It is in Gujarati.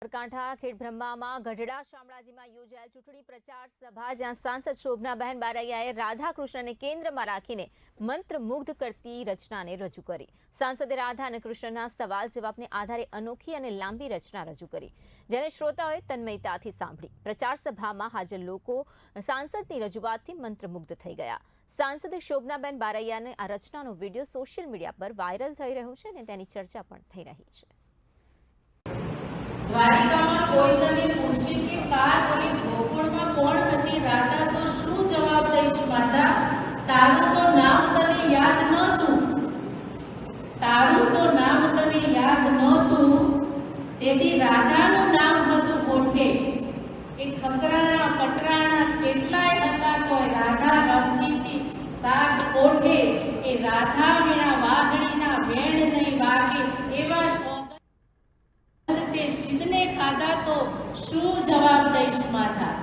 સાબરકાંઠા ખેડબ્રહ્મામાં ગઢડા શામળાજીમાં યોજાયેલ ચૂંટણી પ્રચાર સભા જ્યાં સાંસદ શોભનાબહેન બારૈયાએ રાધાકૃષ્ણને કેન્દ્રમાં રાખીને મંત્રમુગ્ધ કરતી રચનાને રજૂ કરી। સાંસદે રાધા અને કૃષ્ણના સવાલ જવાબને આધારે અનોખી અને લાંબી રચના રજૂ કરી, જેને શ્રોતાઓએ તન્મયતાથી સાંભળી। પ્રચાર સભામાં હાજર લોકો સાંસદની રજૂઆતથી મંત્રમુગ્ધ થઈ ગયા। સાંસદ શોભનાબહેન બારૈયાની આ રચનાનો વિડીયો સોશિયલ મીડિયા પર વાયરલ થઈ રહ્યો છે અને તેની ચર્ચા પણ થઈ રહી છે। દ્વારિકા में कोई तने पूछे कि कार बोली गोकुल में कोण हती राधा तो शू जवाब दईश माता तारू तो नाम तने याद नहोतुं तारू तो नाम तने याद नहोतुं तेदी राधानुं नाम हतुं कोठे ए खकराना पटराना કેટલાય હતા તોય રાધા રમતીતી સાત કોઠે એ રાધા વિના વાઘણીના વેણ નહીં વાગે એવા સિદ્ધને ખાધા તો શું જવાબ દઈશ માતા।